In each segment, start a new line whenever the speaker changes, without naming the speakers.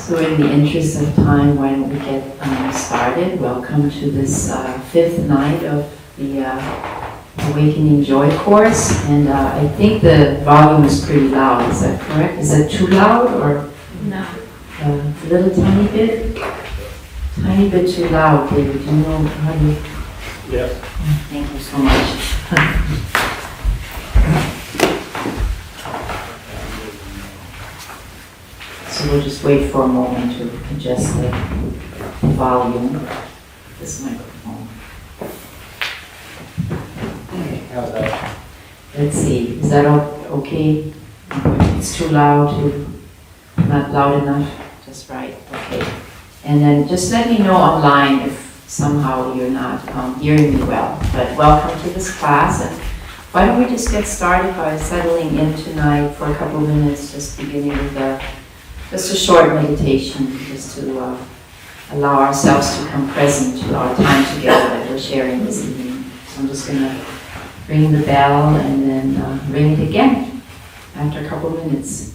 So in the interest of time, why don't we get started? Welcome to this fifth night of the Awakening Joy course. And I think the volume is pretty loud, is that correct? Is that too loud or?
No.
A little tiny bit? Tiny bit too loud, David. Do you know how to?
Yeah.
Thank you so much. So we'll just wait for a moment to adjust the volume of this microphone.
How's that?
Let's see, is that okay? It's too loud, not loud enough, just right, okay. And then just let me know online if somehow you're not hearing me well. But welcome to this class, and why don't we just get started by settling in tonight for a couple of minutes, just beginning with just a short meditation, just to allow ourselves to come present to our time together that we're sharing this evening. So I'm just going to ring the bell and then ring it again after a couple of minutes.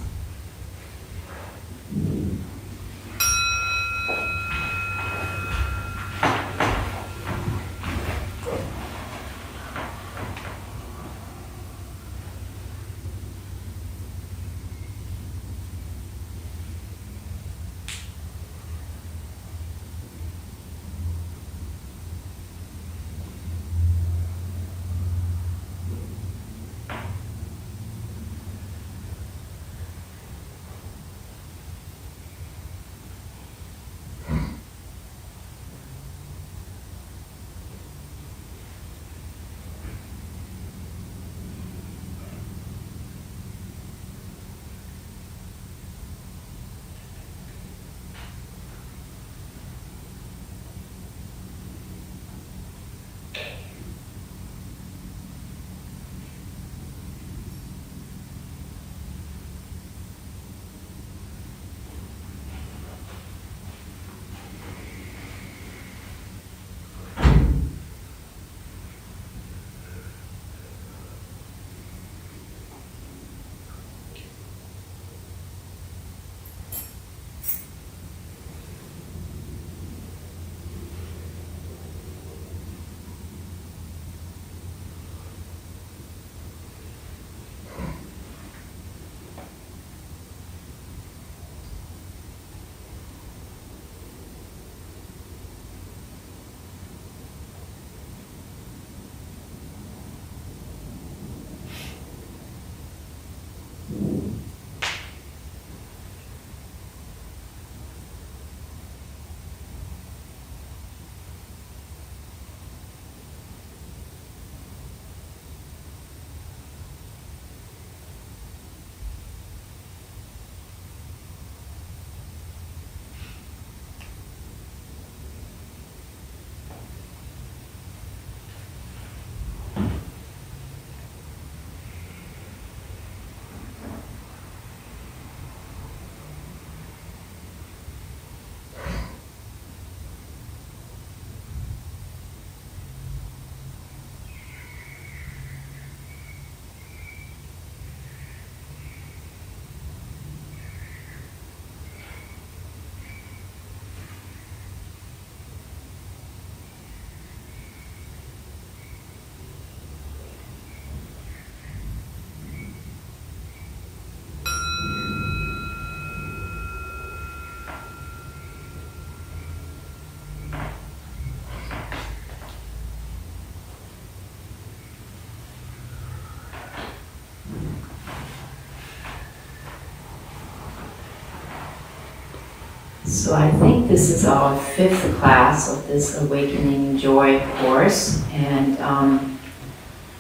So I think this is our fifth class of this Awakening Joy course, and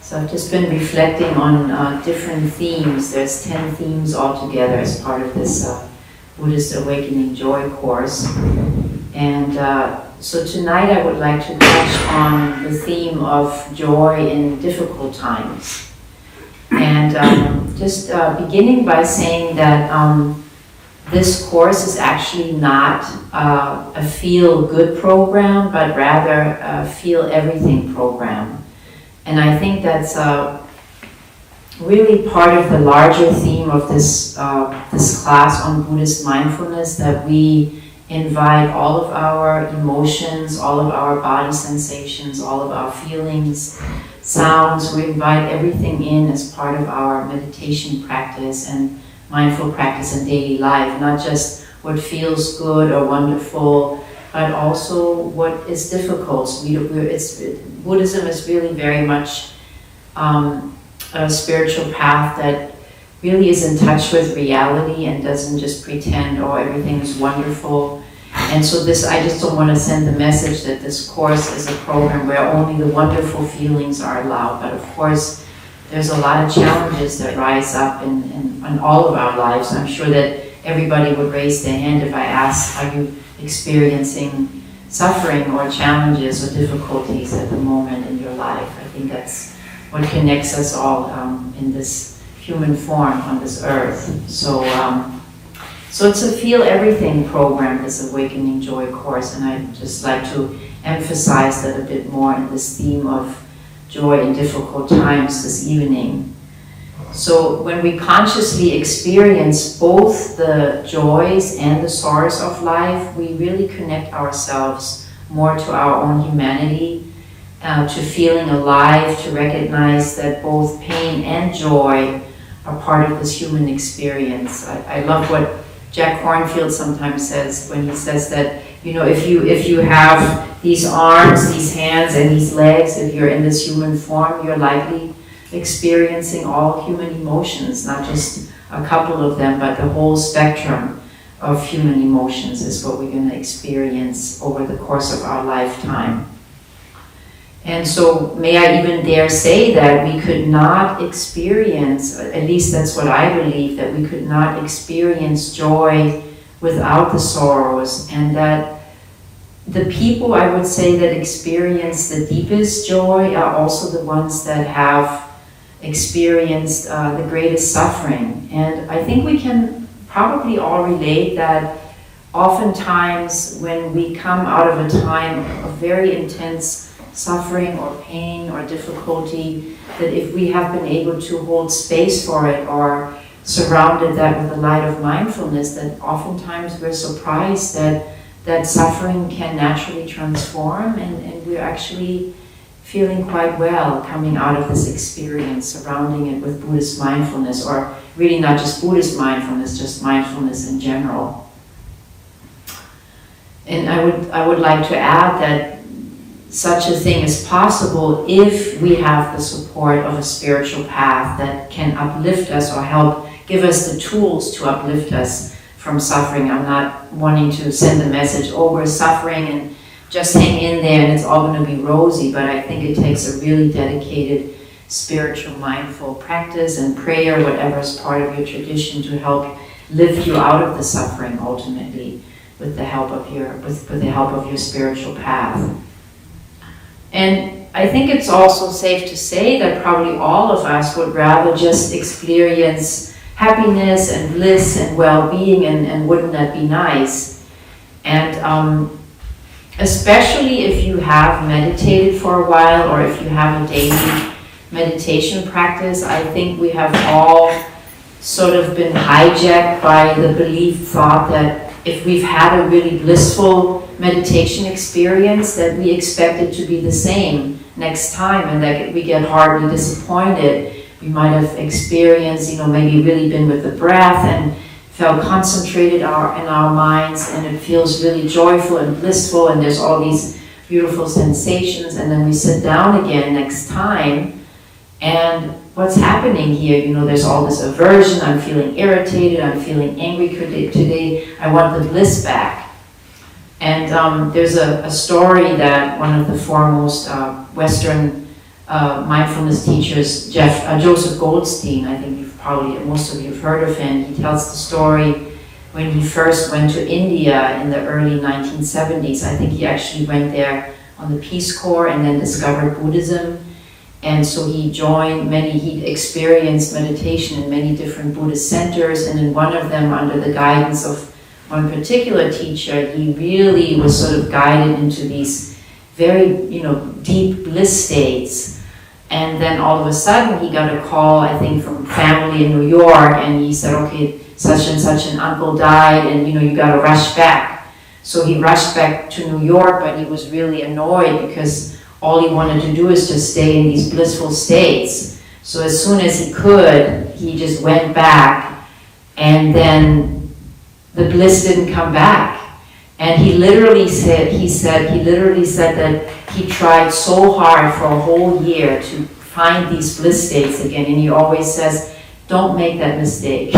so I've just been reflecting on different themes. There's 10 themes altogether as part of this Buddhist Awakening Joy course, and so tonight I would like to touch on the theme of joy in difficult times, and just beginning by saying that this course is actually not a feel-good program, but rather a feel-everything program. And I think that's really part of the larger theme of this class on Buddhist mindfulness, that we invite all of our emotions, all of our body sensations, all of our feelings, sounds. We invite everything in as part of our meditation practice and mindful practice in daily life, not just what feels good or wonderful, but also what is difficult. Buddhism is really very much a spiritual path that really is in touch with reality and doesn't just pretend, oh, everything is wonderful. And so I just don't want to send the message that this course is a program where only the wonderful feelings are allowed. But of course, there's a lot of challenges that rise up in all of our lives. I'm sure that everybody would raise their hand if I asked, are you experiencing suffering or challenges or difficulties at the moment in your life? I think that's what connects us all in this human form on this earth. So it's a Feel Everything program, this Awakening Joy course, and I'd just like to emphasize that a bit more in this theme of joy in difficult times this evening. So when we consciously experience both the joys and the sorrows of life, we really connect ourselves more to our own humanity, to feeling alive, to recognize that both pain and joy are part of this human experience. I love what Jack Kornfield sometimes says when he says that, if you have these arms, these hands, and these legs, if you're in this human form, you're likely experiencing all human emotions, not just a couple of them, but the whole spectrum of human emotions is what we're going to experience over the course of our lifetime. And so may I even dare say that we could not experience, at least that's what I believe, that we could not experience joy without the sorrows, and that the people, I would say, that experience the deepest joy are also the ones that have experienced the greatest suffering. And I think we can probably all relate that oftentimes when we come out of a time of very intense suffering or pain or difficulty, that if we have been able to hold space for it or surrounded that with the light of mindfulness, that oftentimes we're surprised that suffering can naturally transform, and we're actually feeling quite well coming out of this experience, surrounding it with Buddhist mindfulness, or really not just Buddhist mindfulness, just mindfulness in general. And I would like to add that such a thing is possible if we have the support of a spiritual path that can uplift us or help give us the tools to uplift us from suffering. I'm not wanting to send the message, oh, we're suffering and just hang in there and it's all going to be rosy, but I think it takes a really dedicated spiritual mindful practice and prayer, whatever is part of your tradition, to help lift you out of the suffering ultimately with the help of your spiritual path. And I think it's also safe to say that probably all of us would rather just experience happiness and bliss and well-being, and wouldn't that be nice? And especially if you have meditated for a while, or if you have a daily meditation practice, I think we have all sort of been hijacked by the belief thought that if we've had a really blissful meditation experience, that we expect it to be the same next time, and that we get hardly disappointed. We might have experienced, maybe really been with the breath and felt concentrated in our minds, and it feels really joyful and blissful, and there's all these beautiful sensations, and then we sit down again next time, and what's happening here? There's all this aversion, I'm feeling irritated, I'm feeling angry today, I want the bliss back. And there's a story that one of the foremost Western mindfulness teachers, Joseph Goldstein, I think most of you have heard of him. He tells the story when he first went to India in the early 1970s. I think he actually went there on the Peace Corps and then discovered Buddhism. And so he experienced meditation in many different Buddhist centers, and in one of them, under the guidance of one particular teacher, he really was sort of guided into these very, deep bliss states. And then all of a sudden he got a call, I think, from family in New York, and he said, okay, such and such an uncle died, and you got to rush back. So he rushed back to New York, but he was really annoyed because all he wanted to do is just stay in these blissful states. So as soon as he could, he just went back, and then the bliss didn't come back. And he literally said that he tried so hard for a whole year to find these bliss states again, and he always says, don't make that mistake.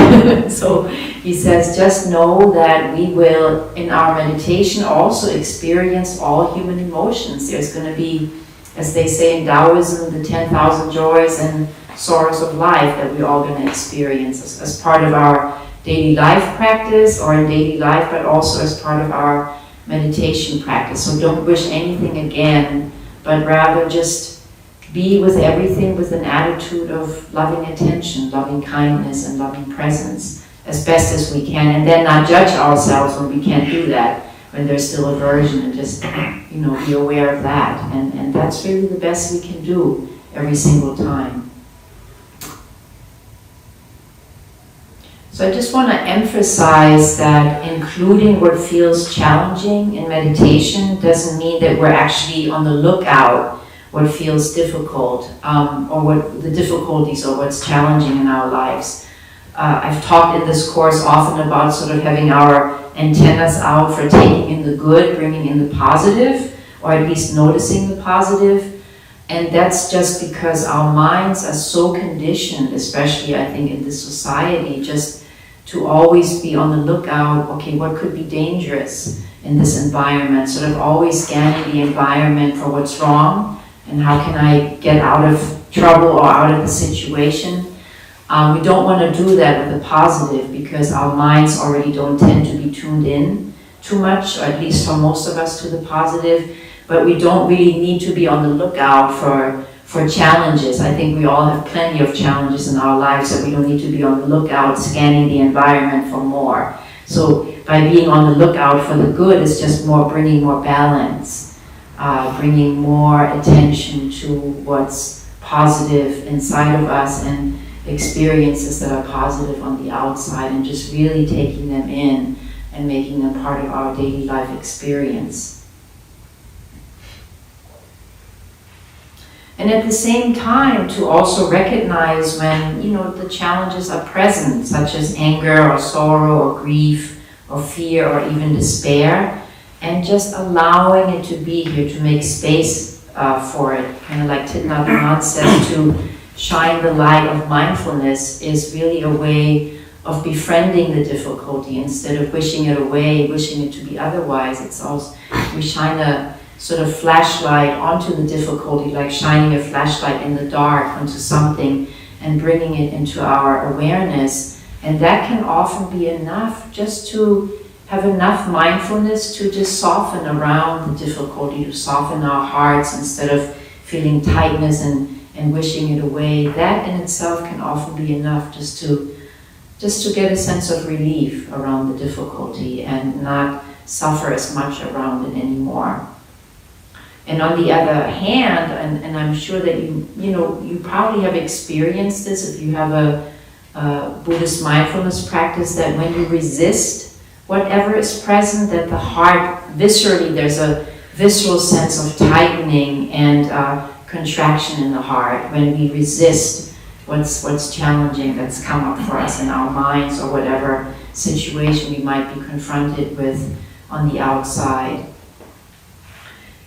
So he says, just know that we will, in our meditation, also experience all human emotions. There's going to be, as they say in Taoism, the 10,000 joys and sorrows of life that we're all going to experience as part of our daily life practice, or in daily life, but also as part of our meditation practice. So don't wish anything again, but rather just be with everything with an attitude of loving attention, loving kindness, and loving presence as best as we can, and then not judge ourselves when we can't do that, when there's still aversion, and just be aware of that. And that's really the best we can do every single time. So I just want to emphasize that including what feels challenging in meditation doesn't mean that we're actually on the lookout what feels difficult, or what the difficulties or what's challenging in our lives. I've talked in this course often about sort of having our antennas out for taking in the good, bringing in the positive, or at least noticing the positive. And that's just because our minds are so conditioned, especially I think in this society, just to always be on the lookout, okay, what could be dangerous in this environment, sort of always scanning the environment for what's wrong, and how can I get out of trouble or out of the situation. We don't want to do that with the positive, because our minds already don't tend to be tuned in too much, or at least for most of us, to the positive. But we don't really need to be on the lookout for challenges. I think we all have plenty of challenges in our lives, so we don't need to be on the lookout scanning the environment for more. So by being on the lookout for the good is just bringing more balance. Bringing more attention to what's positive inside of us and experiences that are positive on the outside, and just really taking them in and making them part of our daily life experience. And at the same time, to also recognize when, the challenges are present, such as anger or sorrow or grief or fear or even despair, and just allowing it to be here, to make space for it. Kind of like Thich Nhat Hanh says, to shine the light of mindfulness is really a way of befriending the difficulty instead of wishing it away, wishing it to be otherwise. It's also, we shine a sort of flashlight onto the difficulty, like shining a flashlight in the dark onto something and bringing it into our awareness. And that can often be enough just to have enough mindfulness to just soften around the difficulty, to soften our hearts instead of feeling tightness and wishing it away. That in itself can often be enough just to get a sense of relief around the difficulty and not suffer as much around it anymore. And on the other hand, and I'm sure that you probably have experienced this if you have a Buddhist mindfulness practice, that when you resist whatever is present, that the heart, viscerally, there's a visceral sense of tightening and contraction in the heart when we resist what's challenging that's come up for us in our minds, or whatever situation we might be confronted with on the outside.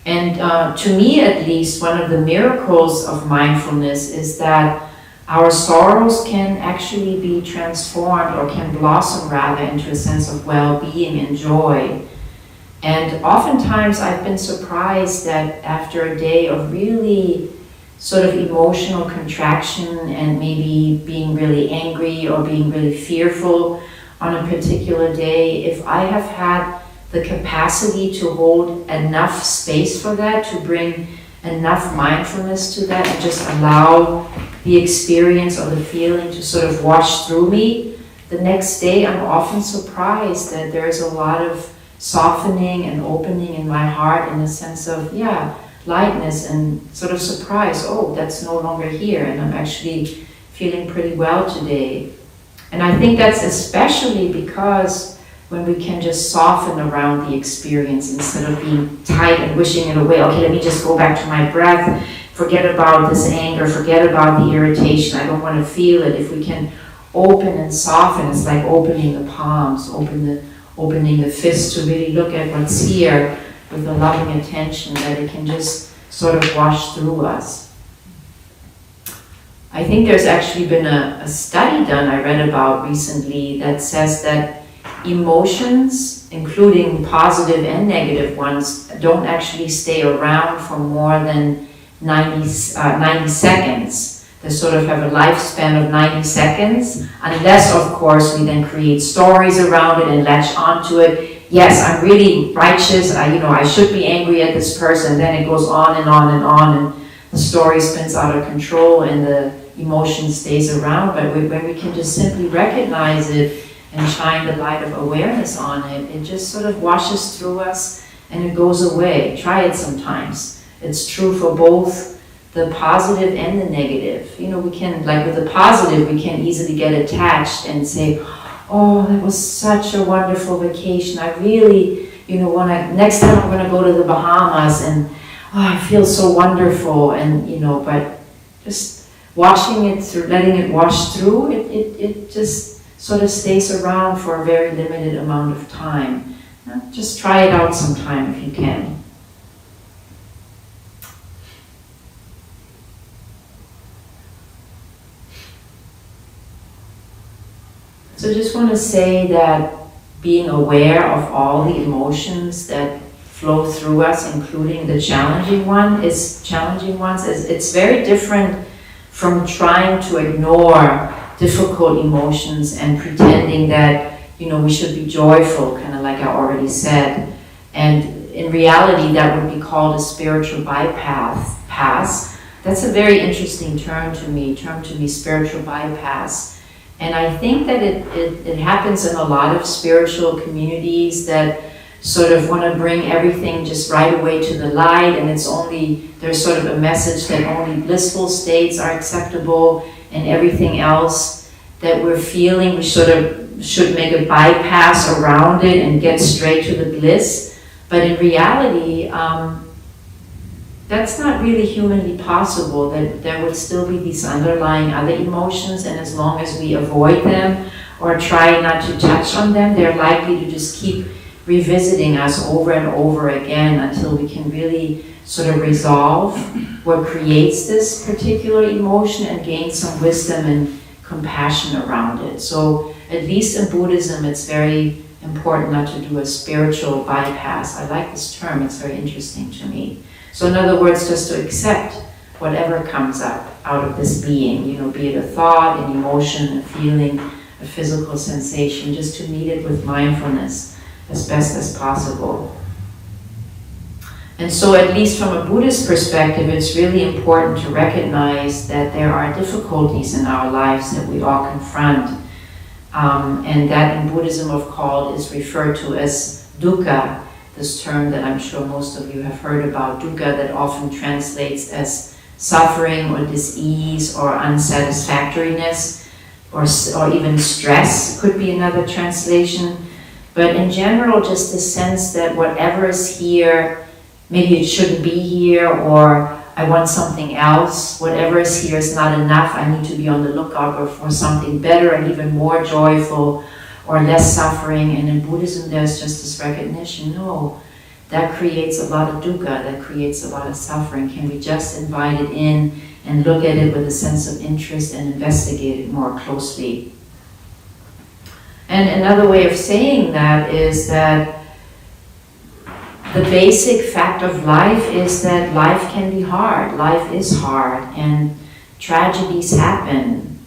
And to me, at least, one of the miracles of mindfulness is that our sorrows can actually be transformed, or can blossom rather, into a sense of well-being and joy. And oftentimes I've been surprised that after a day of really sort of emotional contraction and maybe being really angry or being really fearful on a particular day, if I have had the capacity to hold enough space for that, to bring enough mindfulness to that, and just allow the experience or the feeling to sort of wash through me, the next day I'm often surprised that there's a lot of softening and opening in my heart, in the sense of, lightness and sort of surprise, oh, that's no longer here, and I'm actually feeling pretty well today. And I think that's especially because when we can just soften around the experience instead of being tight and wishing it away. Okay, let me just go back to my breath, forget about this anger, forget about the irritation, I don't want to feel it. If we can open and soften, it's like opening the palms, opening the fist to really look at what's here with a loving attention, that it can just sort of wash through us. I think there's actually been a study done I read about recently that says that emotions, including positive and negative ones, don't actually stay around for more than 90 seconds. They sort of have a lifespan of 90 seconds, unless, of course, we then create stories around it and latch onto it. Yes, I'm really righteous, I should be angry at this person. Then it goes on and on and on, and the story spins out of control and the emotion stays around. But when we can just simply recognize it and shine the light of awareness on it, it just sort of washes through us and it goes away. Try it sometimes. It's true for both the positive and the negative. We can, like with the positive, we can easily get attached and say, oh, that was such a wonderful vacation. I really, next time I'm going to go to the Bahamas, and I feel so wonderful. And, but just washing it through, letting it wash through, it just sort of stays around for a very limited amount of time. Just try it out sometime if you can. So I just want to say that being aware of all the emotions that flow through us, including the challenging ones, it's very different from trying to ignore difficult emotions and pretending that, we should be joyful, kind of like I already said. And in reality, that would be called a spiritual bypass. That's a very interesting term to me, spiritual bypass. And I think that it happens in a lot of spiritual communities that sort of want to bring everything just right away to the light, and there's sort of a message that only blissful states are acceptable, and everything else that we're feeling, we sort of should make a bypass around it and get straight to the bliss. But in reality, that's not really humanly possible. That there would still be these underlying other emotions, and as long as we avoid them or try not to touch on them, they're likely to just keep revisiting us over and over again until we can really sort of resolve what creates this particular emotion and gain some wisdom and compassion around it. So at least in Buddhism, it's very important not to do a spiritual bypass. I like this term, it's very interesting to me. So in other words, just to accept whatever comes up out of this being, be it a thought, an emotion, a feeling, a physical sensation, just to meet it with mindfulness as best as possible. And so at least from a Buddhist perspective, it's really important to recognize that there are difficulties in our lives that we all confront. And that in Buddhism is referred to as dukkha, this term that I'm sure most of you have heard about, dukkha, that often translates as suffering or dis-ease or unsatisfactoriness or even stress could be another translation. But in general, just the sense that whatever is here, maybe it shouldn't be here, or I want something else. Whatever is here is not enough. I need to be on the lookout for something better and even more joyful or less suffering. And in Buddhism, there's just this recognition, no, that creates a lot of dukkha, that creates a lot of suffering. Can we just invite it in and look at it with a sense of interest and investigate it more closely? And another way of saying that is that the basic fact of life is that life can be hard. Life is hard, and tragedies happen.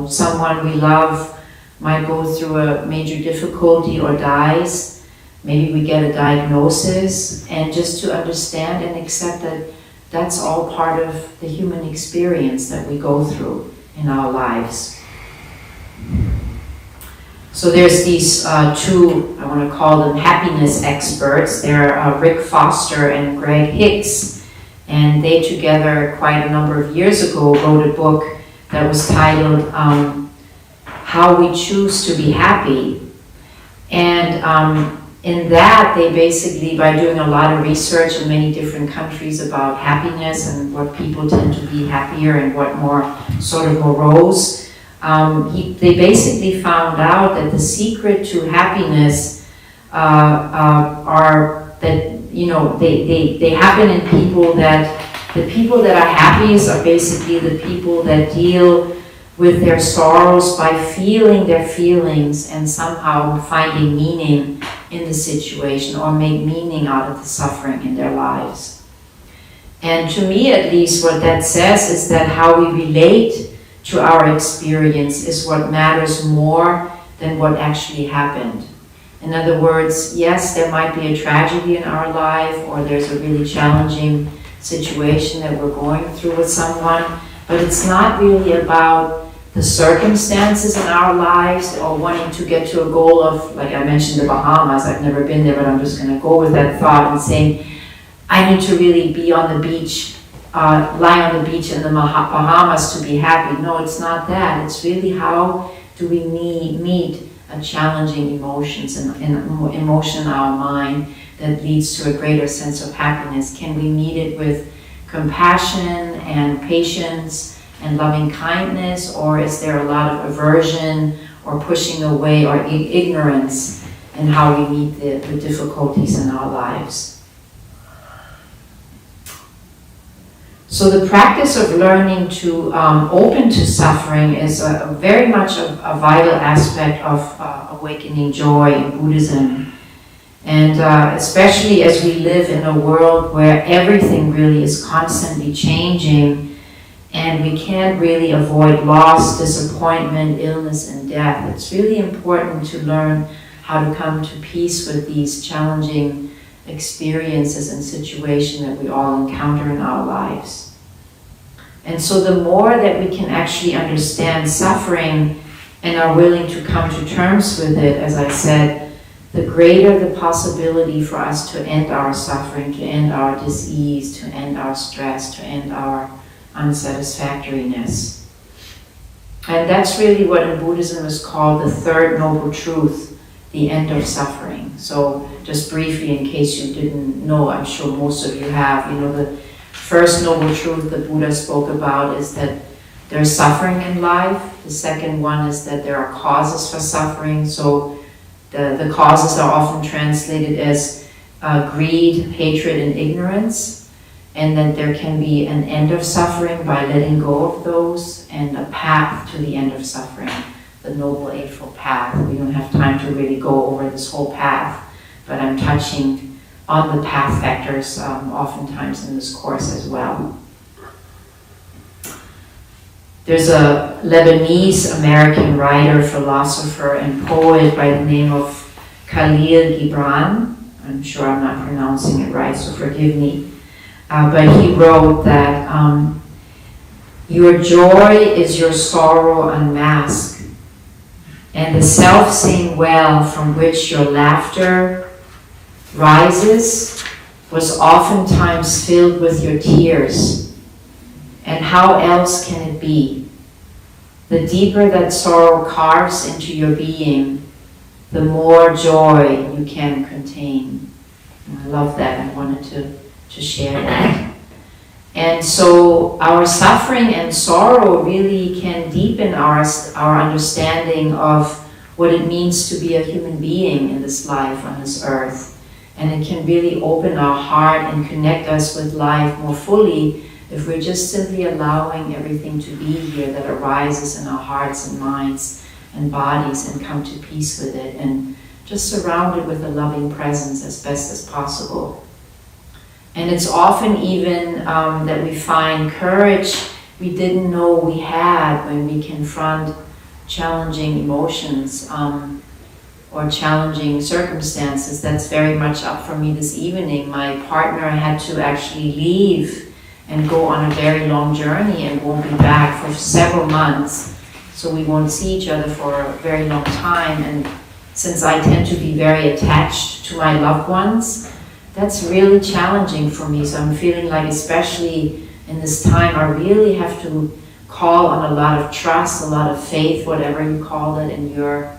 Someone we love might go through a major difficulty or dies. Maybe we get a diagnosis, and just to understand and accept that that's all part of the human experience that we go through in our lives. So there's these two, I want to call them happiness experts. They're Rick Foster and Greg Hicks. And they together, quite a number of years ago, wrote a book that was titled How We Choose to Be Happy. And in that, they basically, by doing a lot of research in many different countries about happiness and what people tend to be happier and what more sort of morose, they basically found out that the secret to happiness are that, they happen in people that, the people that are happiest are basically the people that deal with their sorrows by feeling their feelings and somehow finding meaning in the situation or make meaning out of the suffering in their lives. And to me, at least, what that says is that how we relate to our experience is what matters more than what actually happened. In other words, yes, there might be a tragedy in our life, or there's a really challenging situation that we're going through with someone, but it's not really about the circumstances in our lives or wanting to get to a goal of, like I mentioned, the Bahamas. I've never been there, but I'm just going to go with that thought and saying, I need to really be on the beach, lie on the beach in the Bahamas to be happy. No, it's not that. It's really how do we meet a challenging emotion in our mind that leads to a greater sense of happiness. Can we meet it with compassion and patience and loving kindness, or is there a lot of aversion or pushing away or ignorance in how we meet the difficulties in our lives? So the practice of learning to open to suffering is very much a vital aspect of awakening joy in Buddhism. And especially as we live in a world where everything really is constantly changing, and we can't really avoid loss, disappointment, illness, and death. It's really important to learn how to come to peace with these challenging experiences and situations that we all encounter in our lives. And so the more that we can actually understand suffering and are willing to come to terms with it, as I said, the greater the possibility for us to end our suffering, to end our dis-ease, to end our stress, to end our unsatisfactoriness. And that's really what in Buddhism is called the third noble truth, the end of suffering. So just briefly, in case you didn't know, I'm sure most of you have, the first noble truth the Buddha spoke about is that there's suffering in life. The second one is that there are causes for suffering. So the causes are often translated as greed, hatred, and ignorance. And that there can be an end of suffering by letting go of those, and a path to the end of suffering, the Noble Eightfold Path. We don't have time to really go over this whole path, but I'm touching on the path factors oftentimes in this course as well. There's a Lebanese-American writer, philosopher, and poet by the name of Khalil Gibran. I'm sure I'm not pronouncing it right, so forgive me. But he wrote that your joy is your sorrow unmasked, and the self-same well from which your laughter rises was oftentimes filled with your tears. And how else can it be? The deeper that sorrow carves into your being, the more joy you can contain. And I love that. I wanted to share that. And so our suffering and sorrow really can deepen our understanding of what it means to be a human being in this life on this earth. And it can really open our heart and connect us with life more fully if we're just simply allowing everything to be here that arises in our hearts and minds and bodies, and come to peace with it and just surround it with a loving presence as best as possible. And it's often even that we find courage we didn't know we had when we confront challenging emotions or challenging circumstances. That's very much up for me this evening. My partner had to actually leave and go on a very long journey and won't be back for several months. So we won't see each other for a very long time. And since I tend to be very attached to my loved ones, that's really challenging for me. So I'm feeling like, especially in this time, I really have to call on a lot of trust, a lot of faith, whatever you call it in your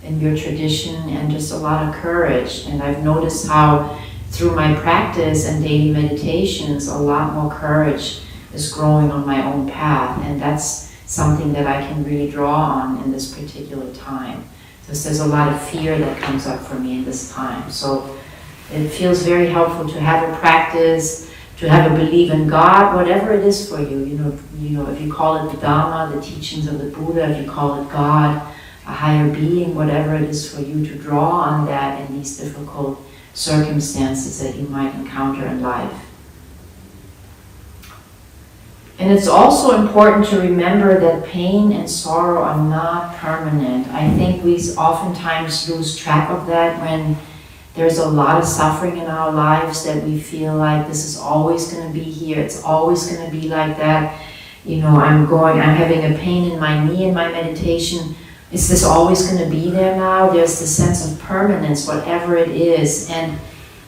tradition, and just a lot of courage. And I've noticed how through my practice and daily meditations, a lot more courage is growing on my own path. And that's something that I can really draw on in this particular time. Because there's a lot of fear that comes up for me in this time. So it feels very helpful to have a practice, to have a belief in God, whatever it is for you. You know, if you call it the Dharma, the teachings of the Buddha, if you call it God, a higher being, whatever it is for you, to draw on that in these difficult circumstances that you might encounter in life. And it's also important to remember that pain and sorrow are not permanent. I think we oftentimes lose track of that when there's a lot of suffering in our lives, that we feel like this is always going to be here, it's always going to be like that. You know, I'm having a pain in my knee in my meditation. Is this always going to be there now? There's the sense of permanence, whatever it is. And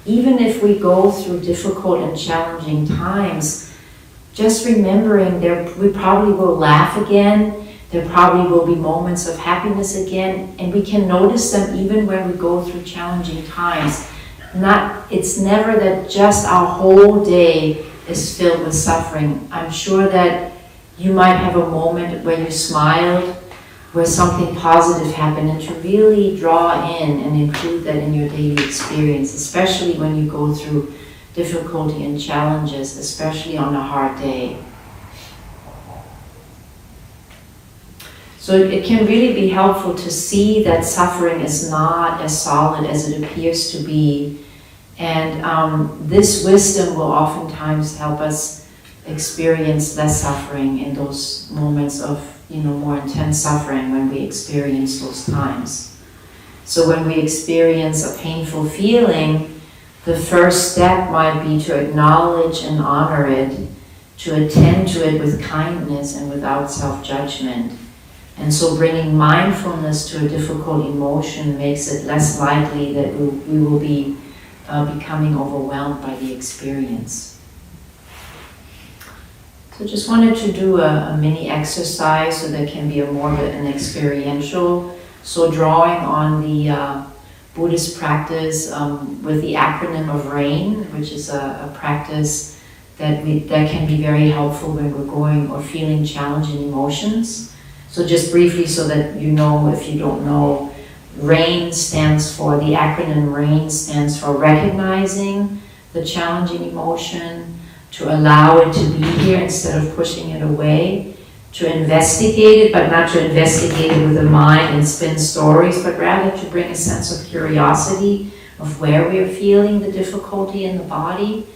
even if we go through difficult and challenging times, just remembering we probably will laugh again. There probably will be moments of happiness again, and we can notice them even when we go through challenging times. It's never that just our whole day is filled with suffering. I'm sure that you might have a moment where you smiled, where something positive happened, and to really draw in and include that in your daily experience, especially when you go through difficulty and challenges, especially on a hard day. So it can really be helpful to see that suffering is not as solid as it appears to be. And this wisdom will oftentimes help us experience less suffering in those moments of, more intense suffering, when we experience those times. So when we experience a painful feeling, the first step might be to acknowledge and honor it, to attend to it with kindness and without self-judgment. And so bringing mindfulness to a difficult emotion makes it less likely that we will be becoming overwhelmed by the experience. So just wanted to do a mini exercise so that can be more of an experiential. So drawing on the Buddhist practice with the acronym of RAIN, which is a practice that can be very helpful when we're going or feeling challenging emotions. So just briefly, so that you know, if you don't know, the acronym RAIN stands for recognizing the challenging emotion, to allow it to be here instead of pushing it away, to investigate it, but not to investigate it with the mind and spin stories, but rather to bring a sense of curiosity of where we are feeling the difficulty in the body.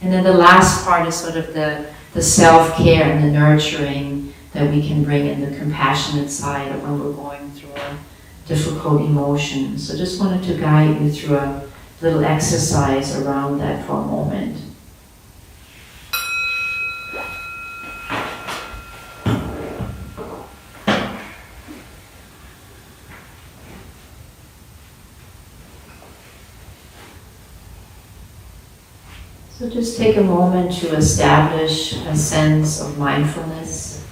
And then the last part is sort of the self-care and the nurturing that we can bring in the compassionate side of when we're going through a difficult emotion. So just wanted to guide you through a little exercise around that for a moment. So just take a moment to establish a sense of mindfulness.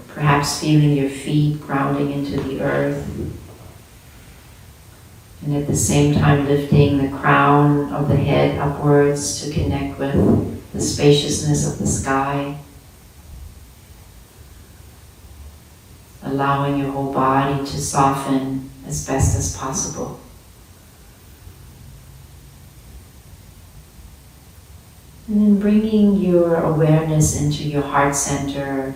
Perhaps feeling your feet grounding into the earth. And at the same time lifting the crown of the head upwards to connect with the spaciousness of the sky. Allowing your whole body to soften as best as possible. And then bringing your awareness into your heart center.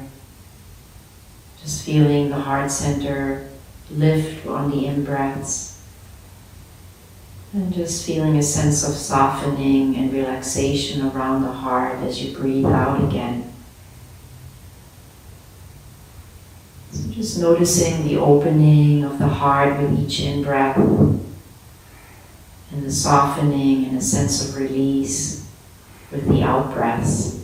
Just feeling the heart center lift on the in-breaths. And just feeling a sense of softening and relaxation around the heart as you breathe out again. So just noticing the opening of the heart with each in-breath, and the softening and a sense of release with the out-breaths.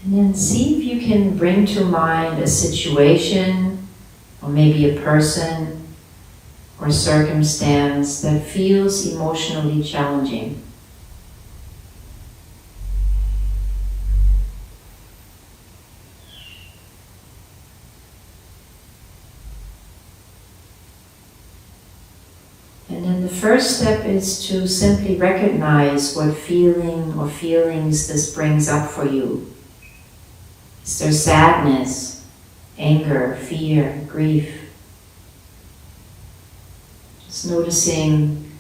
And then see if you can bring to mind a situation, or maybe a person or circumstance that feels emotionally challenging. And then the first step is to simply recognize what feeling or feelings this brings up for you. Is there sadness, anger, fear, grief? Just noticing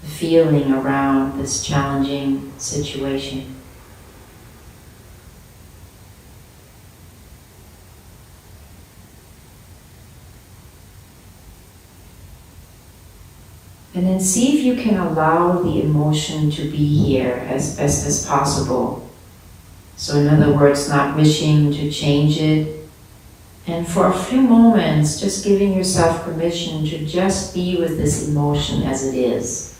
the feeling around this challenging situation. And then see if you can allow the emotion to be here as best as possible. So in other words, not wishing to change it. And for a few moments, just giving yourself permission to just be with this emotion as it is.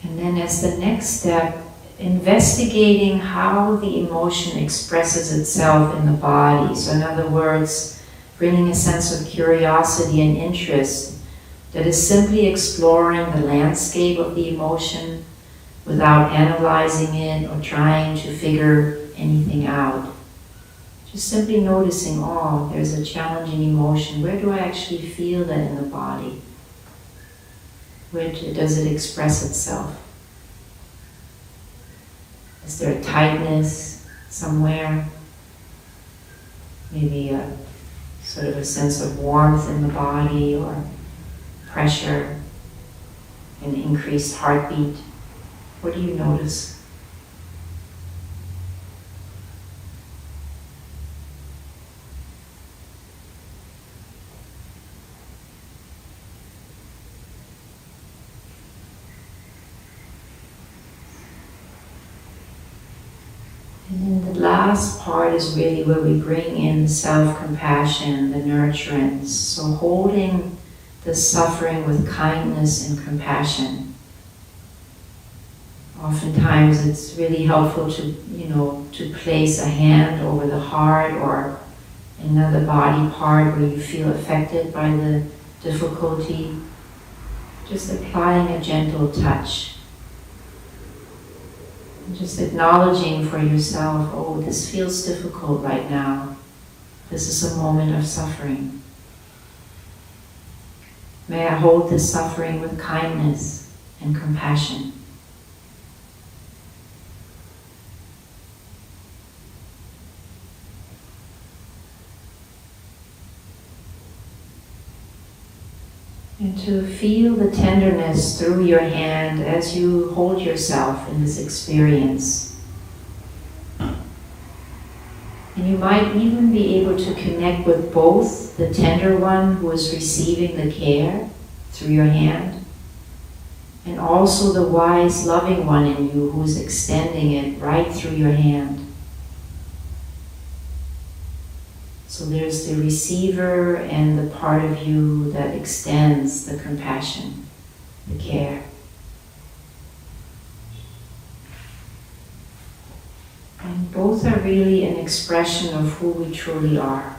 And then as the next step, investigating how the emotion expresses itself in the body. So in other words, bringing a sense of curiosity and interest that is simply exploring the landscape of the emotion without analyzing it or trying to figure anything out. Just simply noticing, oh, there's a challenging emotion. Where do I actually feel that in the body? Where does it express itself? Is there a tightness somewhere? Maybe a sort of a sense of warmth in the body, or pressure, an increased heartbeat. What do you notice? And then the last part is really where we bring in self-compassion, the nurturance. So holding the suffering with kindness and compassion. Oftentimes it's really helpful to, to place a hand over the heart or another body part where you feel affected by the difficulty. Just applying a gentle touch. Just acknowledging for yourself, oh, this feels difficult right now. This is a moment of suffering. May I hold this suffering with kindness and compassion. And to feel the tenderness through your hand as you hold yourself in this experience. And you might even be able to connect with both the tender one who is receiving the care through your hand, and also the wise, loving one in you who is extending it right through your hand. So there's the receiver and the part of you that extends the compassion, the care. And both are really an expression of who we truly are.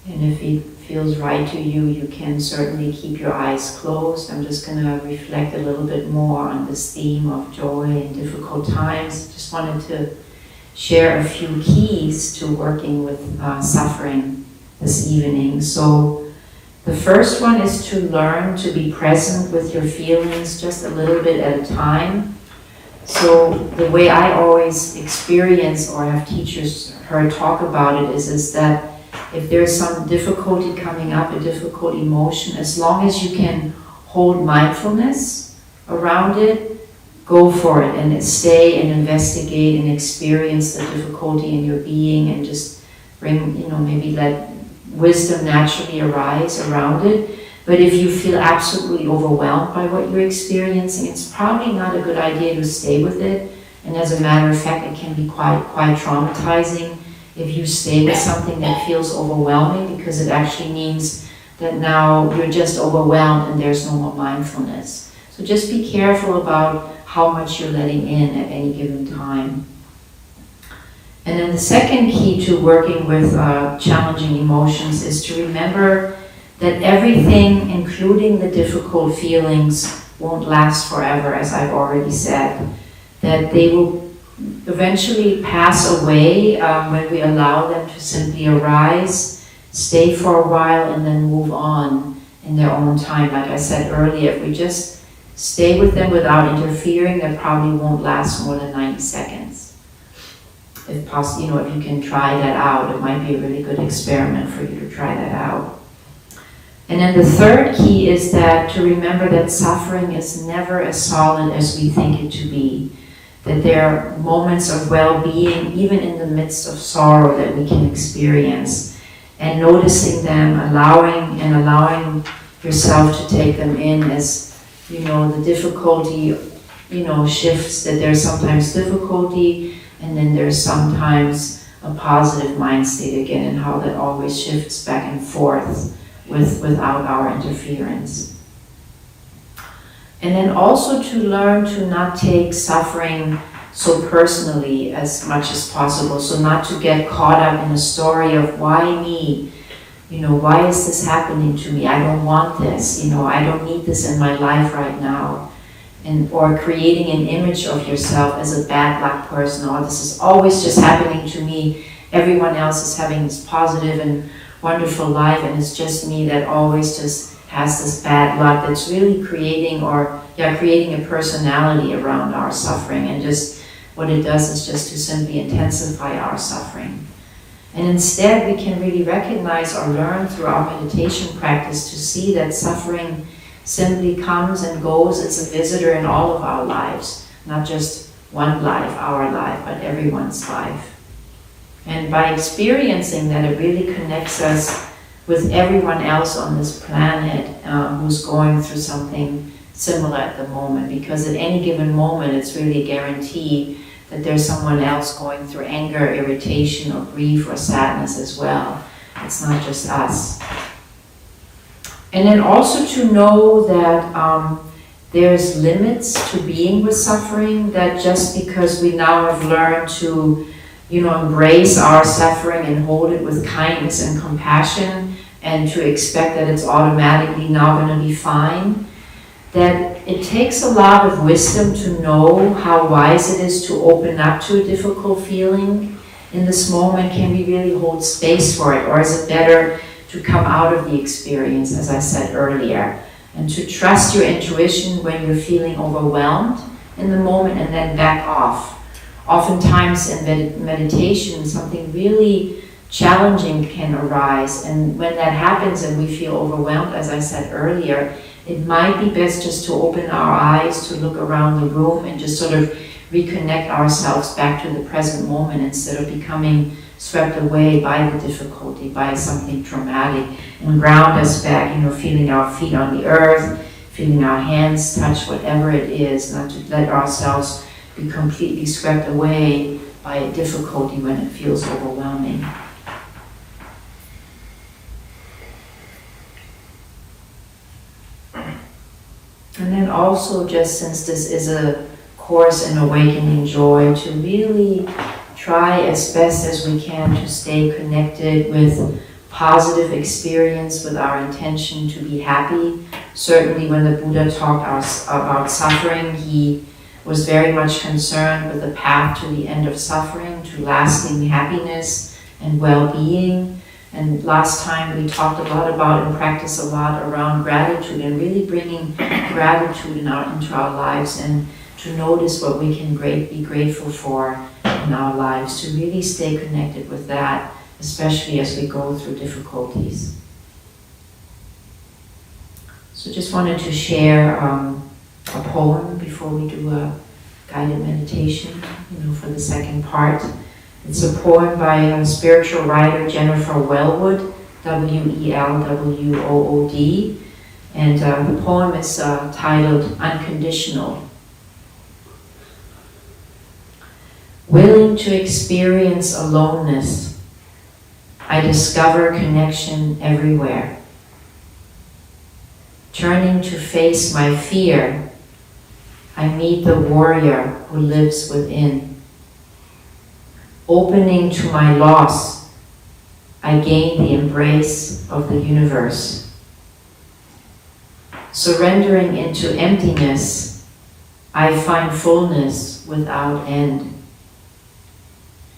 And if it feels right to you, you can certainly keep your eyes closed. I'm just going to reflect a little bit more on this theme of joy in difficult times. Just wanted to share a few keys to working with suffering this evening. So the first one is to learn to be present with your feelings just a little bit at a time. So the way I always experience or have teachers heard talk about it is that if there's some difficulty coming up, a difficult emotion, as long as you can hold mindfulness around it, go for it and stay and investigate and experience the difficulty in your being, and just bring, maybe wisdom naturally arise around it. But if you feel absolutely overwhelmed by what you're experiencing, it's probably not a good idea to stay with it. And as a matter of fact, it can be quite traumatizing if you stay with something that feels overwhelming, because it actually means that now you're just overwhelmed and there's no more mindfulness. So just be careful about how much you're letting in at any given time. And then the second key to working with challenging emotions is to remember that everything, including the difficult feelings, won't last forever, as I've already said. That they will eventually pass away when we allow them to simply arise, stay for a while, and then move on in their own time. Like I said earlier, if we just stay with them without interfering, they probably won't last more than 90 seconds. If possible, if you can try that out, it might be a really good experiment for you to try that out. And then the third key is that to remember that suffering is never as solid as we think it to be. That there are moments of well-being, even in the midst of sorrow, that we can experience. And noticing them, allowing yourself to take them in as, the difficulty, shifts, that there's sometimes difficulty, and then there's sometimes a positive mind state again, and how that always shifts back and forth without our interference. And then also to learn to not take suffering so personally as much as possible. So not to get caught up in a story of why me? Why is this happening to me? I don't want this. I don't need this in my life right now. Or creating an image of yourself as a bad luck person. Or this is always just happening to me. Everyone else is having this positive and wonderful life, and it's just me that always just has this bad luck. That's really creating a personality around our suffering, and just what it does is just to simply intensify our suffering. And instead we can really recognize or learn through our meditation practice to see that suffering simply comes and goes. It's a visitor in all of our lives, not just one life, our life, but everyone's life. And by experiencing that, it really connects us with everyone else on this planet who's going through something similar at the moment. Because at any given moment, it's really a guarantee that there's someone else going through anger, irritation, or grief, or sadness as well. It's not just us. And then also to know that there's limits to being with suffering, that just because we now have learned to embrace our suffering and hold it with kindness and compassion, and to expect that it's automatically now going to be fine, that it takes a lot of wisdom to know how wise it is to open up to a difficult feeling in this moment. Can we really hold space for it? Or is it better to come out of the experience, as I said earlier, and to trust your intuition when you're feeling overwhelmed in the moment, and then back off? Oftentimes in meditation, something really challenging can arise, and when that happens and we feel overwhelmed, as I said earlier, it might be best just to open our eyes, to look around the room and just sort of reconnect ourselves back to the present moment, instead of becoming swept away by the difficulty, by something traumatic, and ground us back, feeling our feet on the earth, feeling our hands touch whatever it is, not to let ourselves be completely swept away by a difficulty when it feels overwhelming. And then also, just since this is a course in awakening joy, to really try as best as we can to stay connected with positive experience, with our intention to be happy. Certainly when the Buddha talked about suffering, he was very much concerned with the path to the end of suffering, to lasting happiness and well-being. And last time we talked a lot about and practiced a lot around gratitude, and really bringing gratitude into our lives, and to notice what we can be grateful for in our lives, to really stay connected with that, especially as we go through difficulties. So just wanted to share a poem before we do a guided meditation, for the second part. It's a poem by a spiritual writer, Jennifer Wellwood, W-E-L-W-O-O-D. And the poem is titled Unconditional. Willing to experience aloneness, I discover connection everywhere. Turning to face my fear, I meet the warrior who lives within. Opening to my loss, I gain the embrace of the universe. Surrendering into emptiness, I find fullness without end.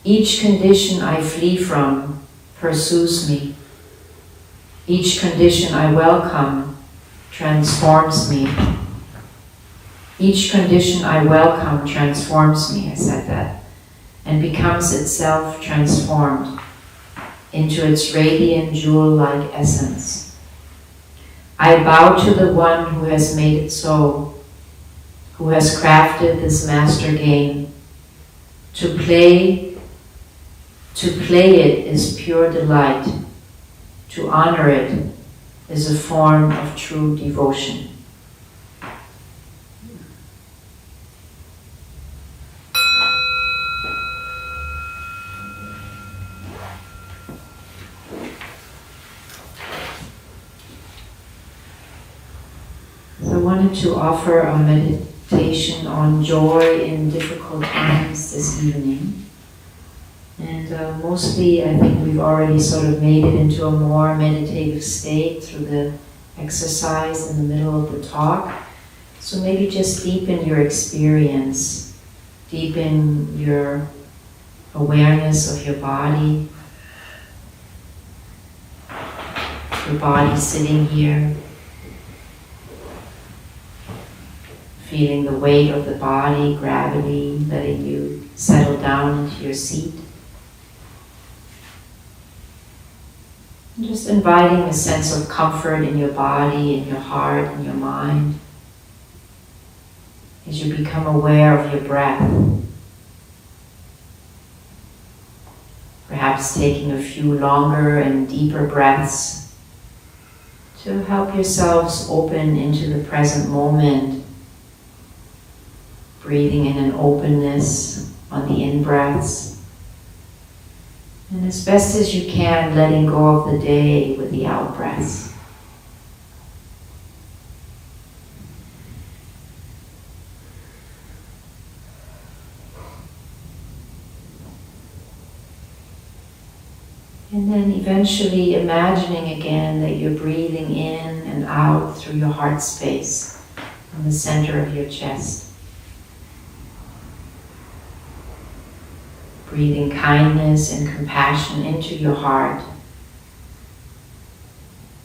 Each condition I flee from pursues me. Each condition I welcome transforms me. Each condition I welcome transforms me, I said that, and becomes itself transformed into its radiant jewel-like essence. I bow to the one who has made it so, who has crafted this master game. To play it is pure delight. To honor it is a form of true devotion. I wanted to offer a meditation on joy in difficult times this evening. And mostly I think we've already sort of made it into a more meditative state through the exercise in the middle of the talk. So maybe just deepen your experience, deepen your awareness of your body sitting here. Feeling the weight of the body, gravity, letting you settle down into your seat. And just inviting a sense of comfort in your body, in your heart, in your mind, as you become aware of your breath. Perhaps taking a few longer and deeper breaths to help yourselves open into the present moment. Breathing in an openness on the in-breaths. And as best as you can, letting go of the day with the out-breaths. And then eventually imagining again that you're breathing in and out through your heart space in the center of your chest. Breathing kindness and compassion into your heart.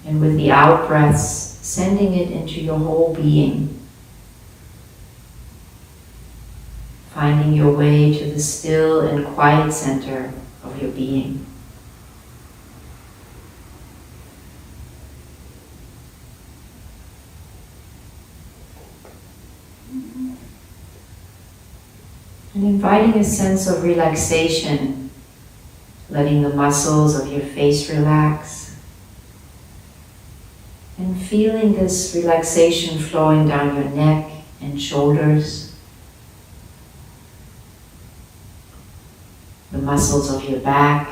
And with the out-breaths, sending it into your whole being. Finding your way to the still and quiet center of your being. And inviting a sense of relaxation, letting the muscles of your face relax, and feeling this relaxation flowing down your neck and shoulders, the muscles of your back,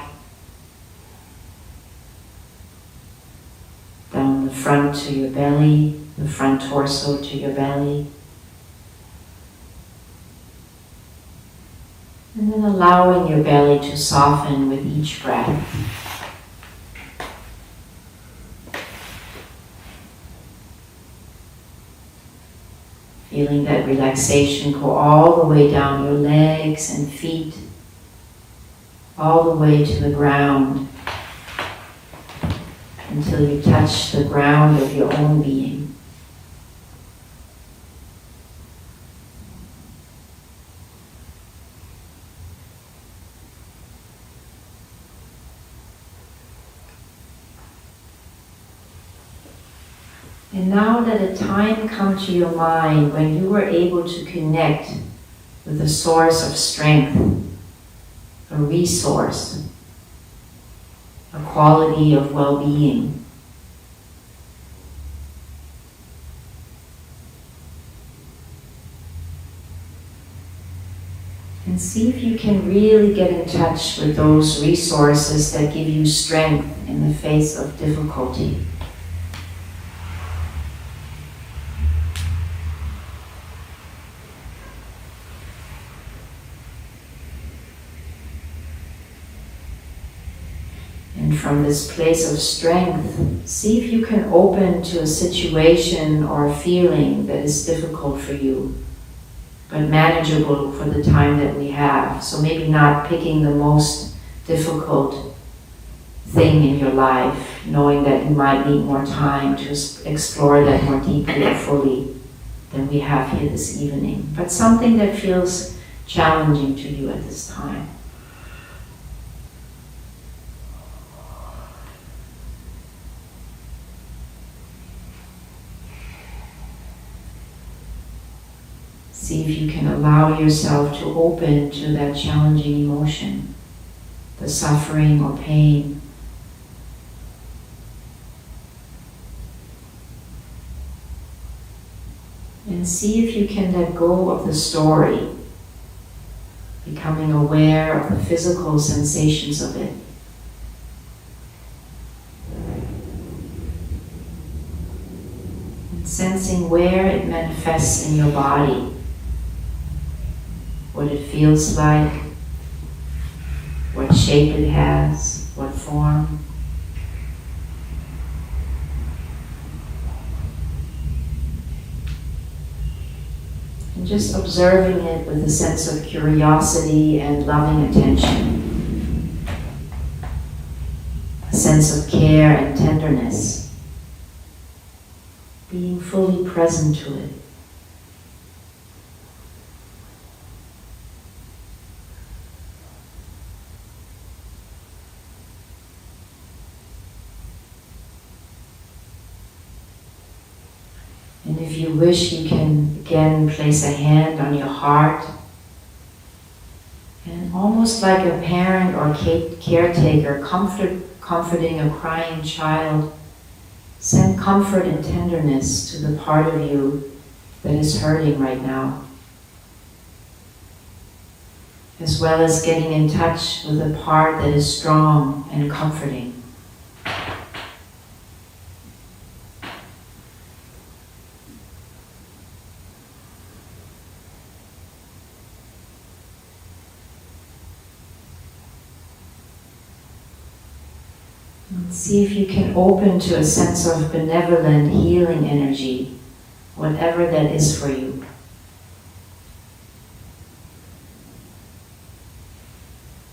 down the front to your belly, the front torso to your belly. And then allowing your belly to soften with each breath. Feeling that relaxation go all the way down your legs and feet, all the way to the ground, until you touch the ground of your own being. And now let a time come to your mind when you were able to connect with a source of strength, a resource, a quality of well-being. And see if you can really get in touch with those resources that give you strength in the face of difficulty. And from this place of strength, see if you can open to a situation or a feeling that is difficult for you, but manageable for the time that we have. So maybe not picking the most difficult thing in your life, knowing that you might need more time to explore that more deeply or fully than we have here this evening, but something that feels challenging to you at this time. See if you can allow yourself to open to that challenging emotion, the suffering or pain. And see if you can let go of the story, becoming aware of the physical sensations of it. And sensing where it manifests in your body. What it feels like, what shape it has, what form. And just observing it with a sense of curiosity and loving attention. A sense of care and tenderness. Being fully present to it. And if you wish, you can again place a hand on your heart and almost like a parent or caretaker comforting a crying child, send comfort and tenderness to the part of you that is hurting right now, as well as getting in touch with the part that is strong and comforting. See if you can open to a sense of benevolent healing energy, whatever that is for you.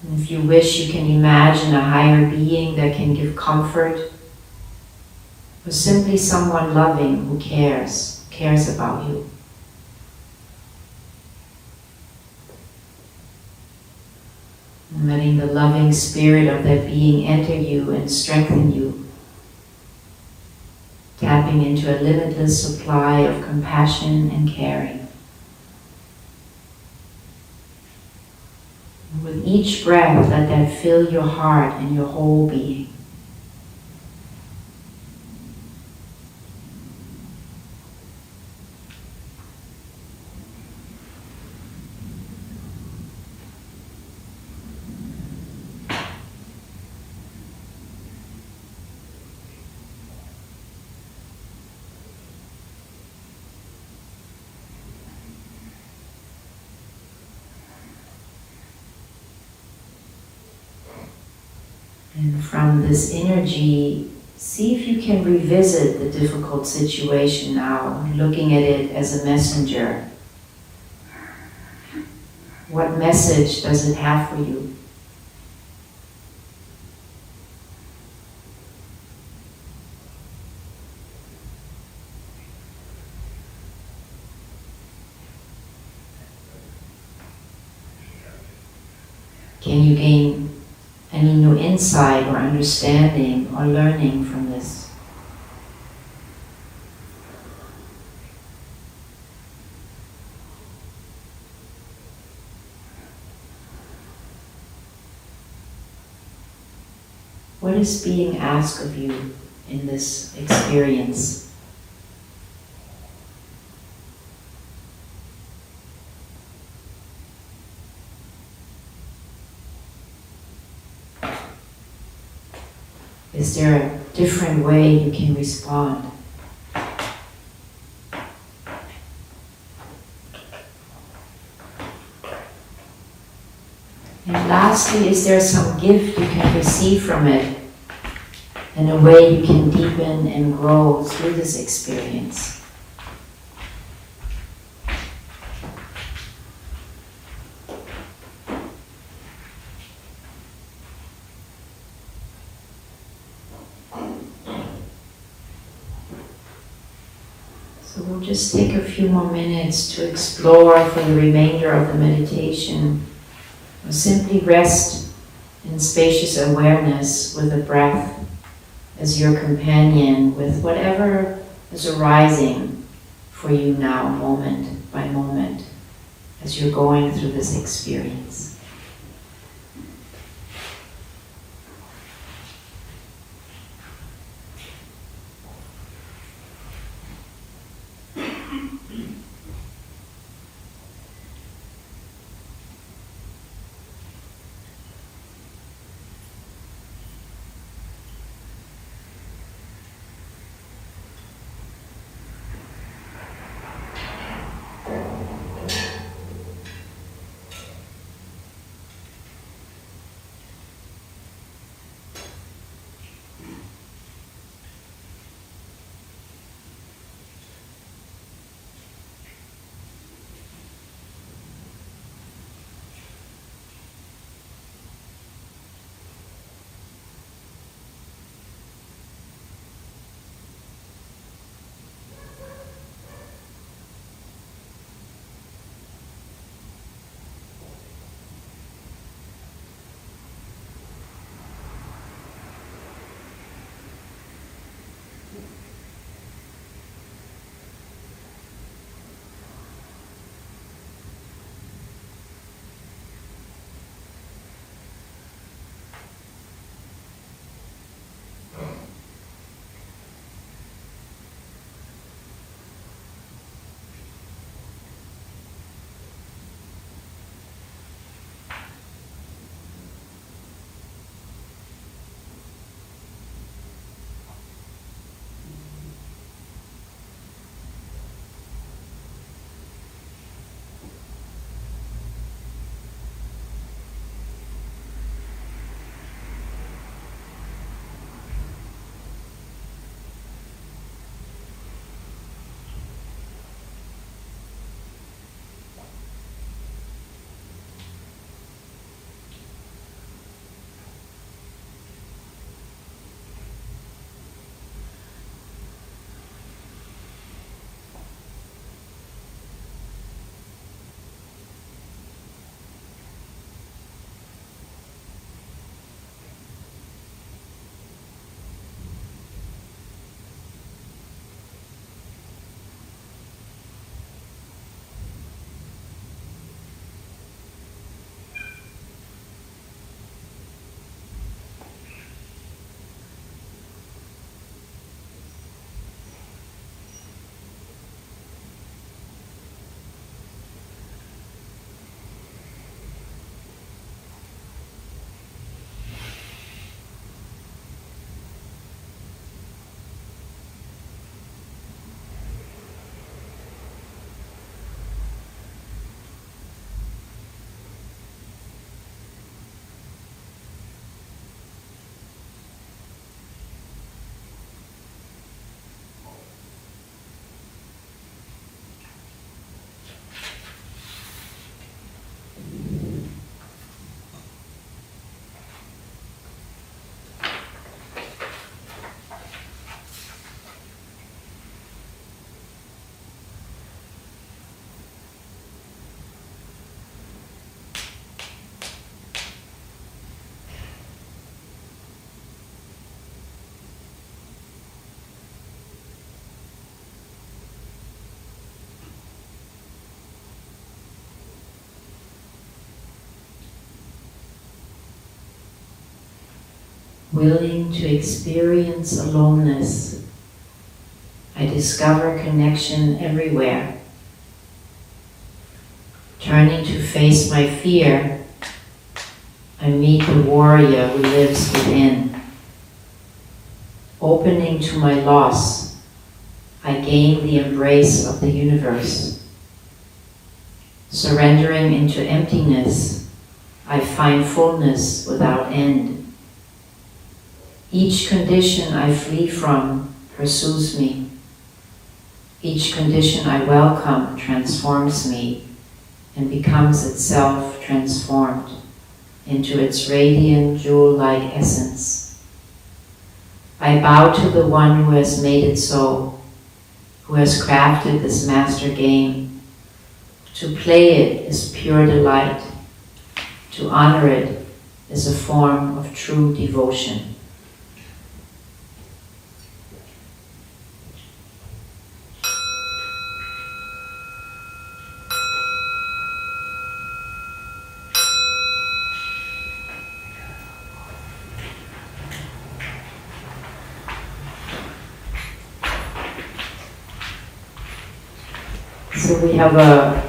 And if you wish, you can imagine a higher being that can give comfort, or simply someone loving who cares about you. And letting the loving spirit of that being enter you and strengthen you. Tapping into a limitless supply of compassion and caring. And with each breath, let that fill your heart and your whole being. And from this energy, see if you can revisit the difficult situation now, looking at it as a messenger. What message does it have for you? Can you gain any new insight or understanding or learning from this? What is being asked of you in this experience? Is there a different way you can respond? And lastly, is there some gift you can receive from it, and a way you can deepen and grow through this experience? So we'll just take a few more minutes to explore for the remainder of the meditation. Or simply rest in spacious awareness with the breath as your companion, with whatever is arising for you now, moment by moment, as you're going through this experience. willing to experience aloneness. I discover connection everywhere. Turning to face my fear, I meet the warrior who lives within. Opening to my loss, I gain the embrace of the universe. Surrendering into emptiness, I find fullness without end. Each condition I flee from pursues me. Each condition I welcome transforms me and becomes itself transformed into its radiant jewel-like essence. I bow to the one who has made it so, who has crafted this master game. To play it is pure delight. To honor it is a form of true devotion. So we have a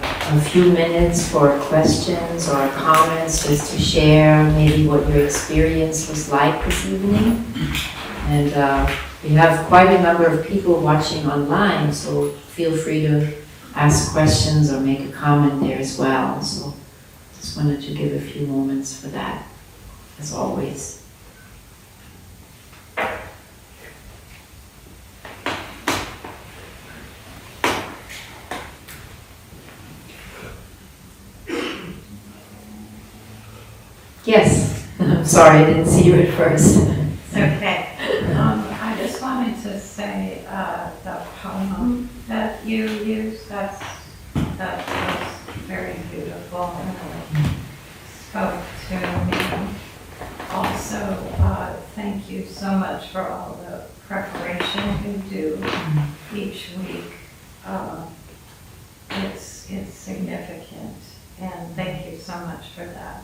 few minutes for questions or comments, just to share maybe what your experience was like this evening. And we have quite a number of people watching online, so feel free to ask questions or make a comment there as well. So just wanted to give a few moments for that, as always. Yes, I'm sorry, I didn't see you at first.
It's okay. I just wanted to say the poem that you used, that was very beautiful and really spoke to me. Also, thank you so much for all the preparation you do each week. It's significant, and thank you so much for that.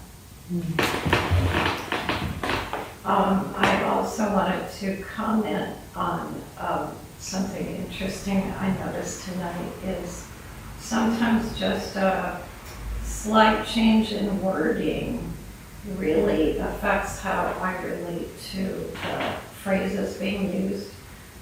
I also wanted to comment on something interesting I noticed tonight is sometimes just a slight change in wording really affects how I relate to the phrases being used.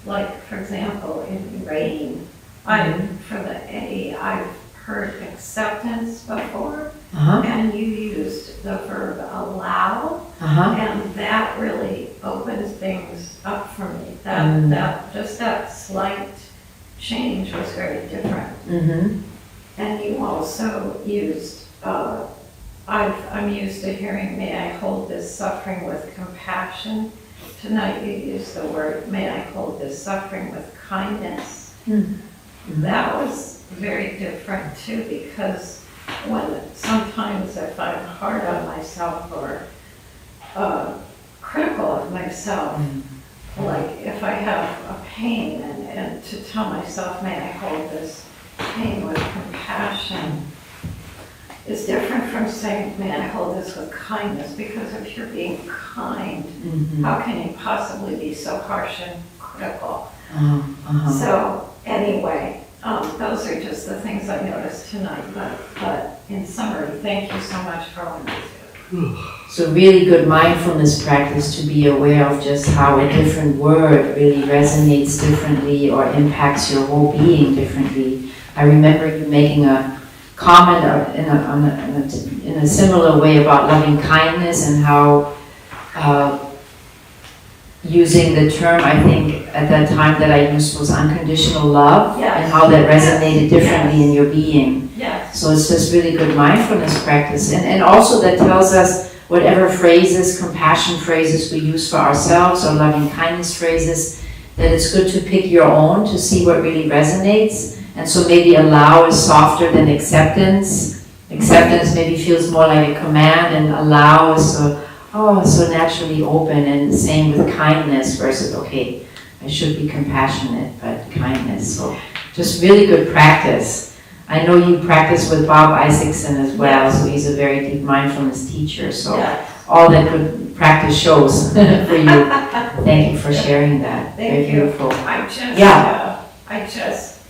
Like, for example, in rain, for the A, I've heard acceptance before, and you used the verb allow, and that really opens things up for me. That slight change was very different. And you also used, I'm used to hearing, may I hold this suffering with compassion. Tonight you used the word, may I hold this suffering with kindness. That was very different too, because when sometimes if I'm hard on myself or critical of myself, like if I have a pain and to tell myself, may I hold this pain with compassion, is different from saying, may I hold this with kindness, because if you're being kind, how can you possibly be so harsh and critical? So anyway, those are just the things I noticed tonight, but in summary, thank you so much for all you do.
So really good mindfulness practice to be aware of just how a different word really resonates differently or impacts your whole being differently. I remember you making a comment in a similar way about loving kindness and how using the term, I think at that time that I used was unconditional love, and how that resonated differently in your being. So it's just really good mindfulness practice. And also that tells us whatever phrases, compassion phrases we use for ourselves or loving kindness phrases, that it's good to pick your own to see what really resonates. And so maybe allow is softer than acceptance. Acceptance maybe feels more like a command, and allow is so naturally open, and the same with kindness versus, okay, I should be compassionate, but kindness. So just really good practice. I know you practice with Bob Isaacson as well, so he's a very deep mindfulness teacher. So all that good practice shows for you. Thank you for sharing that. Very
Thank you.
beautiful.
I just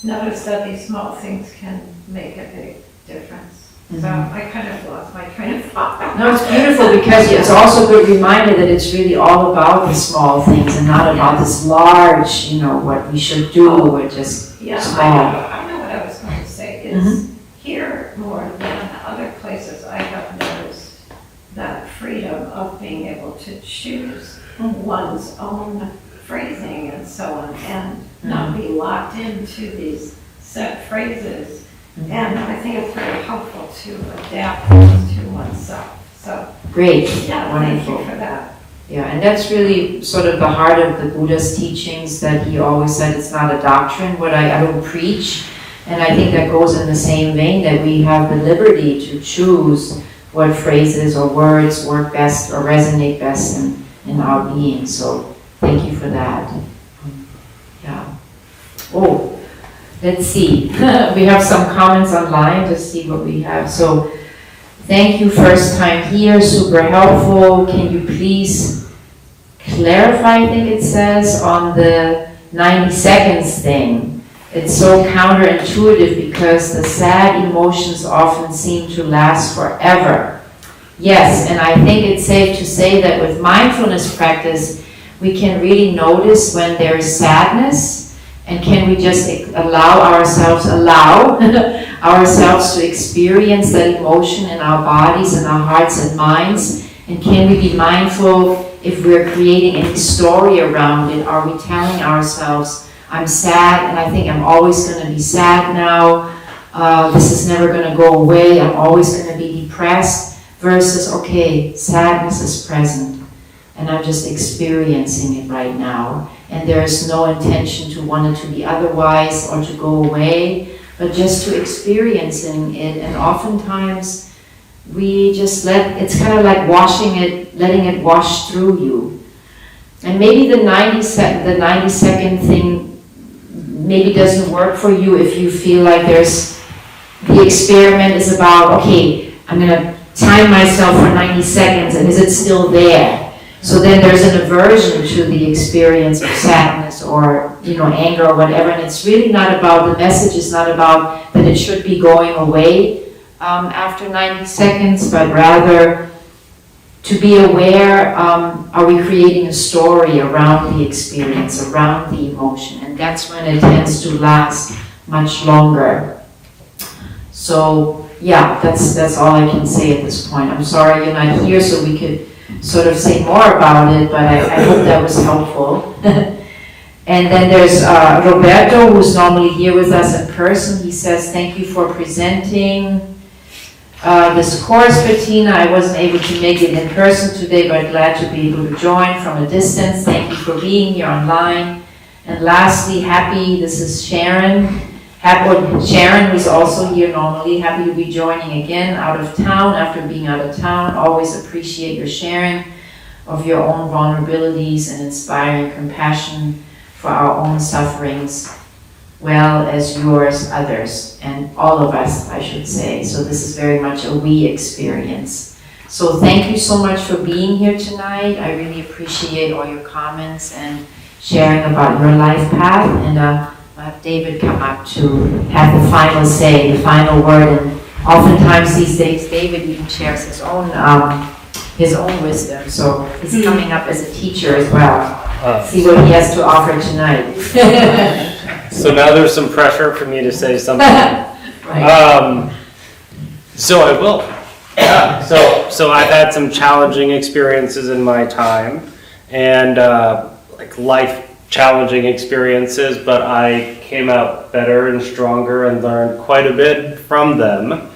noticed that these small things can make a big difference. So I kind of lost my train of thought.
No, it's beautiful because it's also a good reminder that it's really all about the small things and not about this large, what we should do or just small.
I know what I was going to say is here more than other places I have noticed that freedom of being able to choose one's own phrasing and so on and not be locked into these set phrases. And I think it's very helpful to adapt to oneself. So
great,
yeah,
wonderful.
Thank you for that.
Yeah, and that's really sort of the heart of the Buddha's teachings, that he always said it's not a doctrine, what I don't preach. And I think that goes in the same vein, that we have the liberty to choose what phrases or words work best or resonate best in our being. So thank you for that. Yeah. Oh. Let's see, we have some comments online to see what we have. So, thank you, first time here, super helpful. Can you please clarify, I think it says, on the 90 seconds thing? It's so counterintuitive because the sad emotions often seem to last forever. Yes, and I think it's safe to say that with mindfulness practice, we can really notice when there is sadness. And can we just allow ourselves to experience that emotion in our bodies and our hearts and minds? And can we be mindful if we're creating any story around it? Are we telling ourselves, I'm sad and I think I'm always going to be sad now. This is never going to go away. I'm always going to be depressed. Versus, okay, sadness is present and I'm just experiencing it right now. And there is no intention to want it to be otherwise or to go away, but just to experiencing it. And oftentimes we just it's kind of like letting it wash through you. And maybe the 90 second thing maybe doesn't work for you if you feel like the experiment is about, okay, I'm going to time myself for 90 seconds and is it still there? So then there's an aversion to the experience of sadness or, anger or whatever. And it's really not about, the message is not about that it should be going away after 90 seconds, but rather to be aware, are we creating a story around the experience, around the emotion? And that's when it tends to last much longer. So yeah, that's all I can say at this point. I'm sorry you're not here so we could sort of say more about it, but I hope that was helpful. And then there's Roberto, who's normally here with us in person. He says, thank you for presenting this course, Bettina. I wasn't able to make it in person today, but glad to be able to join from a distance. Thank you for being here online. And lastly, this is Sharon. Sharon, who's also here normally, happy to be joining again out of town after being out of town. Always appreciate your sharing of your own vulnerabilities and inspiring compassion for our own sufferings, well as yours, others, and all of us, I should say. So this is very much a we experience. So thank you so much for being here tonight. I really appreciate all your comments and sharing about your life path. And I'll have David come up to have the final say, the final word. And oftentimes these days, David even shares his own wisdom. So he's coming up as a teacher as well. See what he has to offer tonight.
So now there's some pressure for me to say something.
Right.
So I will. Yeah. So I've had some challenging experiences in my time, and life challenging experiences, but I came out better and stronger and learned quite a bit from them.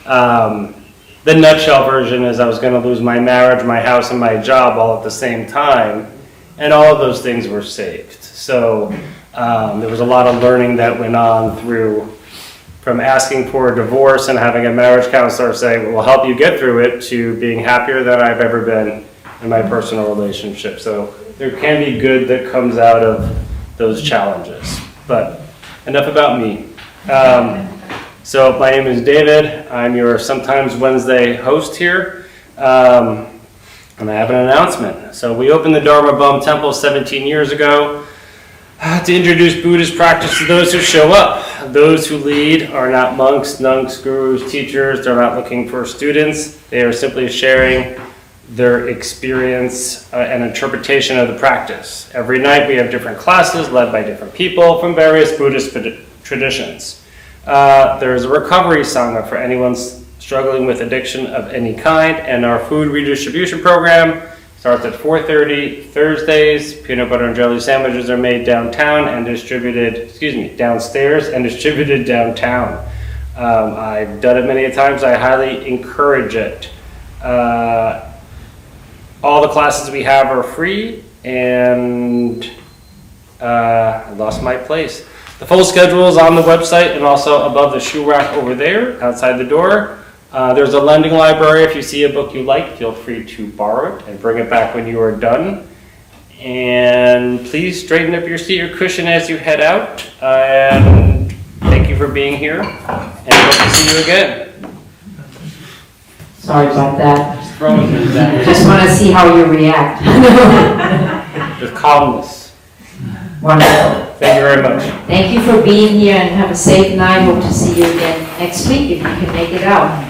The nutshell version is I was going to lose my marriage, my house, and my job all at the same time, and all of those things were saved. So there was a lot of learning that went on from asking for a divorce and having a marriage counselor say, we'll help you get through it, to being happier than I've ever been in my personal relationship. So there can be good that comes out of those challenges. But enough about me. So my name is David. I'm your sometimes Wednesday host here, and I have an announcement. So we opened the Dharma Bum Temple 17 years ago to introduce Buddhist practice to those who show up. Those who lead are not monks, nuns, gurus, teachers. They're not looking for students. They are simply sharing their experience and interpretation of the practice. Every night we have different classes led by different people from various Buddhist traditions. There is a recovery sangha for anyone struggling with addiction of any kind, and our food redistribution program starts at 4:30 Thursdays. Peanut butter and jelly sandwiches are made downstairs and distributed downtown. I've done it many times. I highly encourage it. All the classes we have are free, and I lost my place. The full schedule is on the website and also above the shoe rack over there outside the door. There's a lending library. If you see a book you like, feel free to borrow it and bring it back when you are done. And please straighten up your seat or cushion as you head out. And thank you for being here, and hope to see you again.
Sorry about that.
I
Just want to see how you react.
With calmness.
Wonderful.
Thank you very much.
Thank you for being here and have a safe night. Hope to see you again next week if you can make it out.